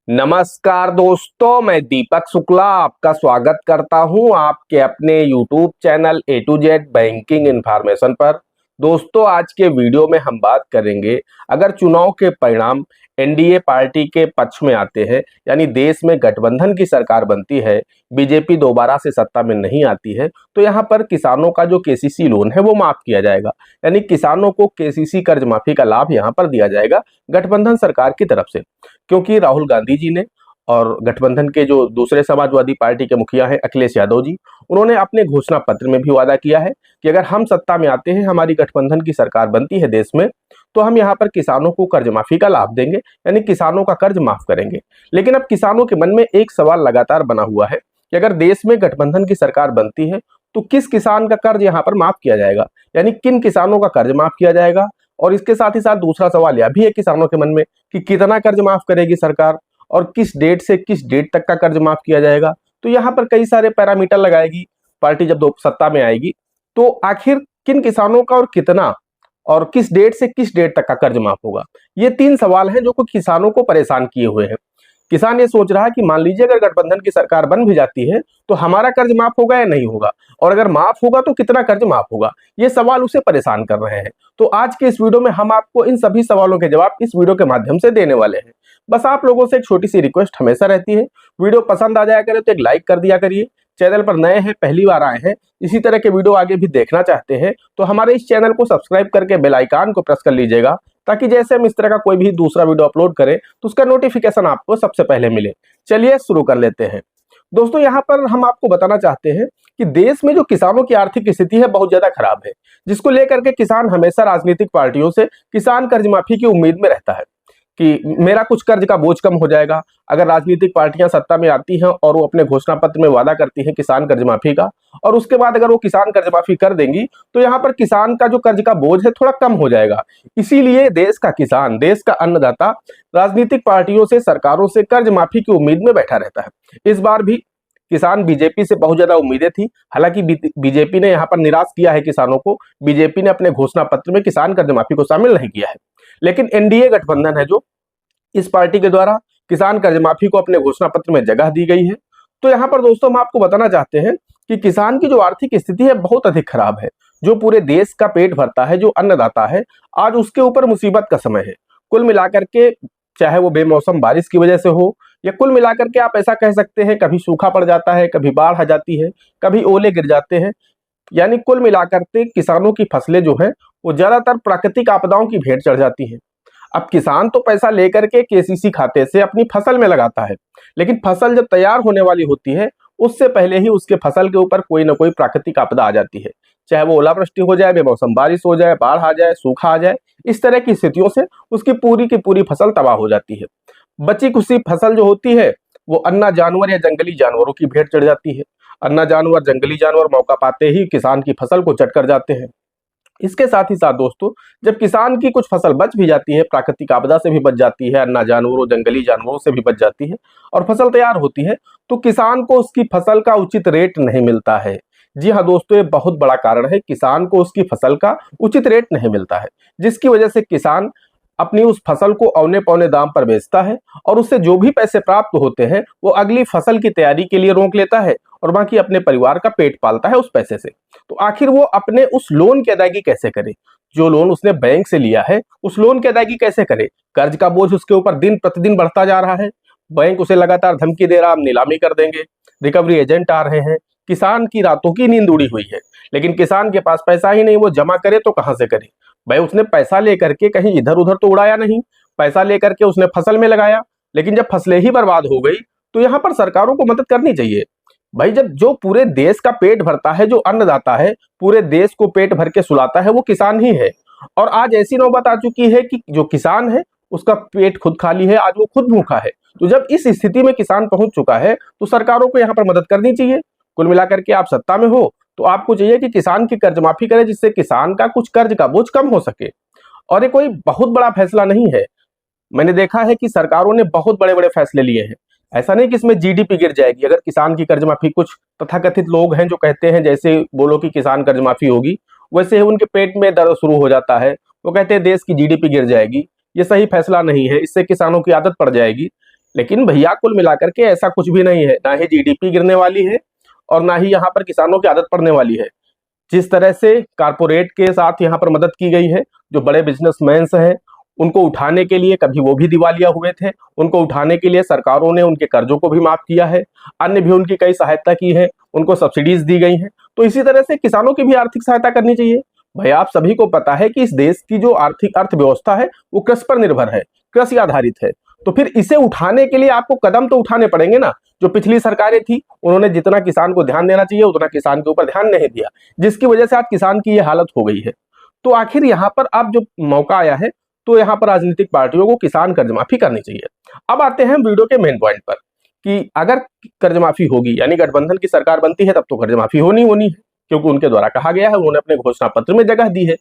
नमस्कार दोस्तों, मैं दीपक शुक्ला आपका स्वागत करता हूं आपके अपने YouTube channel A to Z banking information पर। दोस्तों, आज के वीडियो में हम बात करेंगे, अगर चुनाव के परिणाम एनडीए पार्टी के पक्ष में आते हैं, यानी देश में गठबंधन की सरकार बनती है, बीजेपी दोबारा से सत्ता में नहीं आती है, तो यहाँ पर किसानों का जो केसीसी लोन है वो माफ किया जाएगा। यानी किसानों को केसीसी कर्ज माफी का लाभ यहाँ पर दिया जाएगा गठबंधन सरकार की तरफ से, क्योंकि राहुल गांधी जी ने और गठबंधन के जो दूसरे समाजवादी पार्टी के मुखिया हैं अखिलेश यादव जी, उन्होंने अपने घोषणा पत्र में भी वादा किया है कि अगर हम सत्ता में आते हैं, हमारी गठबंधन की सरकार बनती है देश में, तो हम यहाँ पर किसानों को कर्ज माफी का लाभ देंगे, यानी किसानों का कर्ज माफ करेंगे। लेकिन अब किसानों के मन में एक सवाल लगातार बना हुआ है कि अगर देश में गठबंधन की सरकार बनती है तो किस किसान का कर्ज यहाँ पर माफ किया जाएगा, यानी किन किसानों का कर्ज माफ किया जाएगा। और इसके साथ ही साथ दूसरा सवाल यह भी है किसानों के मन में कि कितना कर्ज माफ करेगी सरकार और किस डेट से किस डेट तक का कर्ज माफ किया जाएगा। तो यहाँ पर कई सारे पैरामीटर लगाएगी पार्टी जब सत्ता में आएगी, तो आखिर किन किसानों का और कितना और किस डेट से किस डेट तक का कर्ज माफ होगा। ये तीन सवाल हैं जो कि किसानों को परेशान किए हुए हैं। किसान ये सोच रहा है कि मान लीजिए अगर गठबंधन की सरकार बन भी जाती है तो हमारा कर्ज माफ होगा या नहीं होगा, और अगर माफ होगा तो कितना कर्ज माफ होगा। ये सवाल उसे परेशान कर रहे हैं। तो आज के इस वीडियो में हम आपको इन सभी सवालों के जवाब इस वीडियो के माध्यम से देने वाले हैं। बस आप लोगों से एक छोटी सी रिक्वेस्ट हमेशा रहती है, वीडियो पसंद आ जाया करे तो एक लाइक कर दिया करिए। चैनल पर नए हैं, पहली बार आए हैं, इसी तरह के वीडियो आगे भी देखना चाहते हैं तो हमारे इस चैनल को सब्सक्राइब करके बेल आइकन को प्रेस कर लीजिएगा, ताकि जैसे हम इस तरह का कोई भी दूसरा वीडियो अपलोड करें तो उसका नोटिफिकेशन आपको सबसे पहले मिले। चलिए शुरू कर लेते हैं। दोस्तों, यहाँ पर हम आपको बताना चाहते हैं कि देश में जो किसानों की आर्थिक स्थिति है बहुत ज्यादा खराब है, जिसको लेकर के किसान हमेशा राजनीतिक पार्टियों से किसान कर्ज माफी की उम्मीद में रहता है कि मेरा कुछ कर्ज का बोझ कम हो जाएगा। अगर राजनीतिक पार्टियां सत्ता में आती हैं और वो अपने घोषणा पत्र में वादा करती हैं किसान कर्ज माफी का, और उसके बाद अगर वो किसान कर्ज माफी कर देंगी तो यहाँ पर किसान का जो कर्ज का बोझ है थोड़ा कम हो जाएगा। इसीलिए देश का किसान, देश का अन्नदाता राजनीतिक पार्टियों से, सरकारों से कर्ज माफी की उम्मीद में बैठा रहता है। इस बार भी किसान बीजेपी से बहुत ज्यादा उम्मीदें थी, हालांकि बीजेपी ने यहाँ पर निराश किया है किसानों को। बीजेपी ने अपने घोषणा पत्र में किसान कर्ज माफी को शामिल नहीं किया है, लेकिन एनडीए गठबंधन है जो, इस पार्टी के द्वारा किसान कर्ज माफी को अपने घोषणा पत्र में जगह दी गई है। तो यहाँ पर दोस्तों हम आपको बताना चाहते हैं कि किसान की जो आर्थिक स्थिति है बहुत अधिक खराब है। जो पूरे देश का पेट भरता है, जो अन्नदाता है, आज उसके ऊपर मुसीबत का समय है। कुल मिलाकर के, चाहे वो बेमौसम बारिश की वजह से हो, या कुल मिलाकर के आप ऐसा कह सकते हैं कभी सूखा पड़ जाता है, कभी बाढ़ आ जाती है, कभी ओले गिर जाते हैं, यानी कुल मिलाकर के किसानों की फसलें जो है वो ज्यादातर प्राकृतिक आपदाओं की भेंट चढ़ जाती है। अब किसान तो पैसा लेकर के केसीसी खाते से अपनी फसल में लगाता है, लेकिन फसल जब तैयार होने वाली होती है उससे पहले ही उसके फसल के ऊपर कोई ना कोई प्राकृतिक आपदा आ जाती है। चाहे वो ओलावृष्टि हो जाए, बेमौसम बारिश हो जाए, बाढ़ आ जाए, सूखा आ जाए, इस तरह की स्थितियों से उसकी पूरी की पूरी फसल तबाह हो जाती है। बची खुशी फसल जो होती है वो अन्ना जानवर या जंगली जानवरों की भेंट चढ़ जाती है। अन्ना जानवर, जंगली जानवर मौका पाते ही किसान की फसल को चट कर जाते हैं। इसके साथ ही साथ दोस्तों, जब किसान की कुछ फसल बच भी जाती है, प्राकृतिक आपदा से भी बच जाती है, अन्ना जानवरों, जंगली जानवरों से भी बच जाती है, और फसल तैयार होती है, तो किसान को उसकी फसल का उचित रेट नहीं मिलता है। जी हाँ दोस्तों, ये बहुत बड़ा कारण है, किसान को उसकी फसल का उचित रेट नहीं मिलता है, जिसकी वजह से किसान अपनी उस फसल को औने पौने दाम पर बेचता है, और उससे जो भी पैसे प्राप्त होते हैं वो अगली फसल की तैयारी के लिए रोक लेता है, और बाकी अपने परिवार का पेट पालता है उस पैसे से। तो आखिर वो अपने उस लोन की अदायगी कैसे करे? जो लोन उसने बैंक से लिया है उस लोन की अदायगी कैसे करे? कर्ज का बोझ उसके ऊपर दिन प्रतिदिन बढ़ता जा रहा है। बैंक उसे लगातार धमकी दे रहा, हम नीलामी कर देंगे, रिकवरी एजेंट आ रहे हैं। किसान की रातों की नींद उड़ी हुई है, लेकिन किसान के पास पैसा ही नहीं, वो जमा करे तो कहां से करे? भाई, उसने पैसा लेकर के कहीं इधर उधर तो उड़ाया नहीं, पैसा लेकर के उसने फसल में लगाया, लेकिन जब फसलें ही बर्बाद हो गई तो यहाँ पर सरकारों को मदद करनी चाहिए। भाई, जब जो पूरे देश का पेट भरता है, जो अन्नदाता है, पूरे देश को पेट भर के सुलाता है, वो किसान ही है। और आज ऐसी नौबत आ चुकी है कि जो किसान है उसका पेट खुद खाली है, आज वो खुद भूखा है। तो जब इस स्थिति में किसान पहुंच चुका है तो सरकारों को यहाँ पर मदद करनी चाहिए। कुल मिलाकर के आप सत्ता में हो तो आपको चाहिए कि किसान की कर्ज माफी करें, जिससे किसान का कुछ कर्ज का बोझ कम हो सके। और ये कोई बहुत बड़ा फैसला नहीं है। मैंने देखा है कि सरकारों ने बहुत बड़े बड़े फैसले लिए हैं। ऐसा नहीं कि इसमें जीडीपी गिर जाएगी अगर किसान की कर्ज माफी। कुछ तथाकथित लोग हैं जो कहते हैं जैसे बोलो कि किसान कर्ज माफी होगी, वैसे ही उनके पेट में दर्द शुरू हो जाता है। वो कहते हैं देश की जीडीपी गिर जाएगी। ये सही फैसला नहीं है, इससे किसानों की आदत पड़ जाएगी। लेकिन भैया कुल मिलाकर के ऐसा कुछ भी नहीं है, ना ही जीडीपी गिरने वाली है और ना ही यहाँ पर किसानों की आदत पड़ने वाली है। जिस तरह से कारपोरेट के साथ यहाँ पर मदद की गई है, जो बड़े बिजनेसमैन हैं उनको उठाने के लिए, कभी वो भी दिवालिया हुए थे, उनको उठाने के लिए सरकारों ने उनके कर्जों को भी माफ किया है, अन्य भी उनकी कई सहायता की है, उनको सब्सिडीज दी गई हैं। तो इसी तरह से किसानों की भी आर्थिक सहायता करनी चाहिए। भाई आप सभी को पता है कि इस देश की जो आर्थिक अर्थव्यवस्था है वो कृषि पर निर्भर है, कृषि आधारित है। तो फिर इसे उठाने के लिए आपको कदम तो उठाने पड़ेंगे ना। जो पिछली सरकारें थी उन्होंने जितना किसान को ध्यान देना चाहिए उतना किसान के ऊपर ध्यान नहीं दिया, जिसकी वजह से आज किसान की ये हालत हो गई है। तो आखिर यहाँ पर अब जो मौका आया है तो यहाँ पर राजनीतिक पार्टियों को किसान कर्ज माफी करनी चाहिए। अब आते हैं वीडियो के मेन पॉइंट पर कि अगर कर्ज माफी होगी यानी गठबंधन की सरकार बनती है तब तो कर्ज माफी होनी है, क्योंकि उनके द्वारा कहा गया है, उन्होंने अपने घोषणा पत्र में जगह दी है।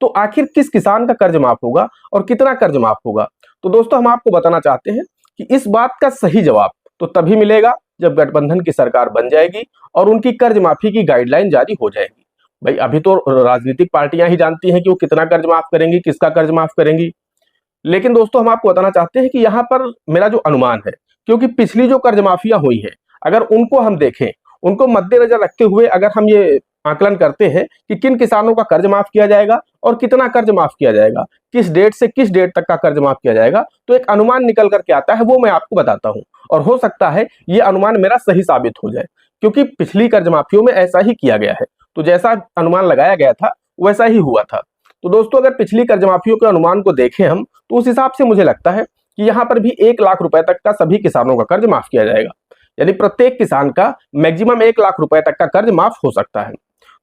तो आखिर किस किसान का कर्ज माफ होगा और कितना कर्ज माफ होगा? तो दोस्तों हम आपको बताना चाहते हैं कि इस बात का सही जवाब तो तभी मिलेगा जब गठबंधन की सरकार बन जाएगी और उनकी कर्ज माफी की गाइडलाइन जारी हो जाएगी। भाई अभी तो राजनीतिक पार्टियां ही जानती हैं कि वो कितना कर्ज माफ करेंगी, किसका कर्ज माफ करेंगी। लेकिन दोस्तों हम आपको बताना चाहते हैं कि यहाँ पर मेरा जो अनुमान है, क्योंकि पिछली जो कर्ज माफियां हुई है अगर उनको हम देखें, उनको मद्देनजर रखते हुए अगर हम ये आकलन करते हैं कि किन किसानों का कर्ज माफ किया जाएगा और कितना कर्ज माफ किया जाएगा, किस डेट से किस डेट तक का कर्ज माफ किया जाएगा, तो एक अनुमान निकल करके आता है, वो मैं आपको बताता हूं। और हो सकता है ये अनुमान मेरा सही साबित हो जाए, क्योंकि पिछली कर्ज माफियों में ऐसा ही किया गया है। तो जैसा अनुमान लगाया गया था वैसा ही हुआ था। तो दोस्तों अगर पिछली कर्ज माफियों के अनुमान को देखें हम, तो उस हिसाब से मुझे लगता है कि यहाँ पर भी 1 लाख रुपए तक का सभी किसानों का कर्ज माफ किया जाएगा, यानी प्रत्येक किसान का मैक्सिमम 1 लाख रुपए तक का कर्ज माफ हो सकता है।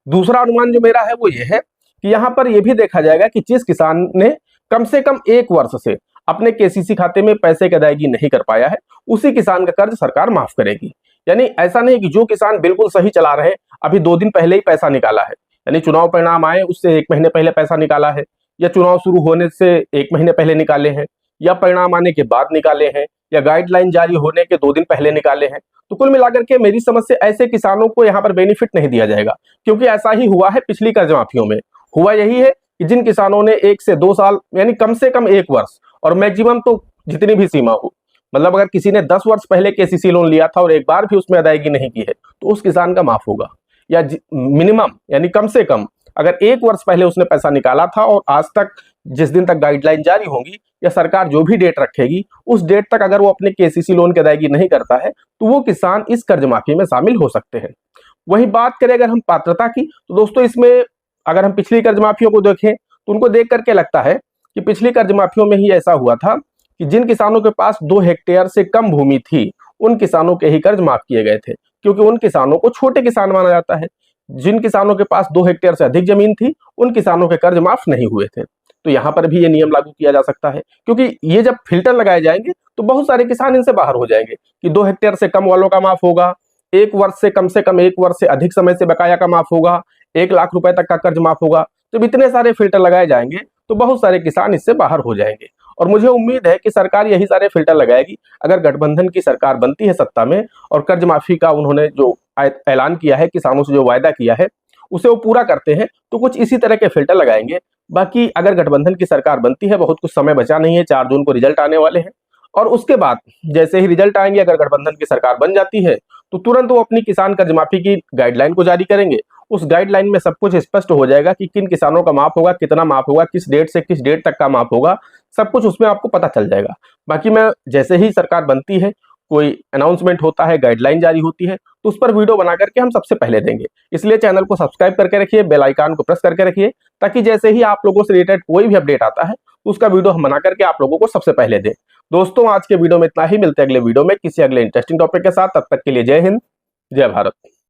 दूसरा अनुमान जो मेरा है वो ये है कि यहाँ पर यह भी देखा जाएगा कि जिस किसान ने कम से कम 1 वर्ष से अपने केसीसी खाते में पैसे की अदायगी नहीं कर पाया है, उसी किसान का कर्ज सरकार माफ करेगी। यानी ऐसा नहीं कि जो किसान बिल्कुल सही चला रहे, अभी 2 दिन पहले ही पैसा निकाला है, यानी चुनाव परिणाम आए उससे 1 महीने पहले पैसा निकाला है, या चुनाव शुरू होने से 1 महीने पहले निकाले हैं, या परिणाम आने के बाद निकाले हैं, या गाइडलाइन जारी होने के 2 दिन पहले निकाले हैं, तो कुल मिलाकर के मेरी समझ से ऐसे किसानों को यहाँ पर बेनिफिट नहीं दिया जाएगा। क्योंकि ऐसा ही हुआ है पिछली कर्ज माफियों में। हुआ यही है कि जिन किसानों ने 1 से 2 साल यानी कम से कम 1 वर्ष और मैक्सिमम तो जितनी भी सीमा हो, मतलब अगर किसी ने 10 वर्ष पहले केसीसी लोन लिया था और एक बार भी उसमें अदायगी नहीं की है तो उस किसान का माफ होगा। या मिनिमम यानी कम से कम अगर 1 वर्ष पहले उसने पैसा निकाला था और आज तक जिस दिन तक गाइडलाइन जारी होंगी या सरकार जो भी डेट रखेगी उस डेट तक अगर वो अपने केसीसी लोन की अदायगी नहीं करता है तो वो किसान इस कर्ज माफी में शामिल हो सकते हैं। वही बात करें अगर हम पात्रता की, तो दोस्तों इसमें अगर हम पिछली कर्ज माफियों को देखें तो उनको देख करके लगता है कि पिछली कर्ज माफियों में ही ऐसा हुआ था कि जिन किसानों के पास 2 हेक्टेयर से कम भूमि थी उन किसानों के ही कर्ज माफ किए गए थे, क्योंकि उन किसानों को छोटे किसान माना जाता है। जिन किसानों के पास 2 हेक्टेयर से अधिक जमीन थी उन किसानों के कर्ज माफ नहीं हुए थे। तो यहाँ पर भी ये नियम लागू किया जा सकता है, क्योंकि ये जब फिल्टर लगाए जाएंगे तो बहुत सारे किसान इनसे बाहर हो जाएंगे कि 2 हेक्टेयर से कम वालों का माफ होगा, 1 वर्ष से कम 1 वर्ष से अधिक समय से बकाया का माफ होगा, 1 लाख रुपए तक का कर्ज माफ होगा। जब इतने सारे फिल्टर लगाए जाएंगे तो बहुत सारे किसान इससे बाहर हो जाएंगे। और मुझे उम्मीद है कि सरकार यही सारे फिल्टर लगाएगी अगर गठबंधन की सरकार बनती है सत्ता में और कर्ज माफी का उन्होंने जो ऐलान किया है, किसानों से जो वायदा किया है उसे वो पूरा करते हैं, तो कुछ इसी तरह के फिल्टर लगाएंगे। बाकी अगर गठबंधन की सरकार बनती है, बहुत कुछ समय बचा नहीं है, 4 जून को रिजल्ट आने वाले हैं, और उसके बाद जैसे ही रिजल्ट आएंगे अगर गठबंधन की सरकार बन जाती है तो तुरंत वो अपनी किसान कर्ज माफी की गाइडलाइन को जारी करेंगे। उस गाइडलाइन में सब कुछ स्पष्ट हो जाएगा कि किन किसानों का माफ होगा, कितना माफ होगा, किस डेट से किस डेट तक का माफ होगा, सब कुछ उसमें आपको पता चल जाएगा। बाकी मैं जैसे ही सरकार बनती है, कोई अनाउंसमेंट होता है, गाइडलाइन जारी होती है, तो उस पर वीडियो बना करके हम सबसे पहले देंगे। इसलिए चैनल को सब्सक्राइब करके रखिए, बेल आइकन को प्रेस करके रखिए, ताकि जैसे ही आप लोगों से रिलेटेड कोई भी अपडेट आता है उसका वीडियो हम बना करके आप लोगों को सबसे पहले दें। दोस्तों आज के वीडियो में इतना ही, मिलते हैं अगले वीडियो में किसी अगले इंटरेस्टिंग टॉपिक के साथ। तब तक के लिए जय हिंद, जय भारत।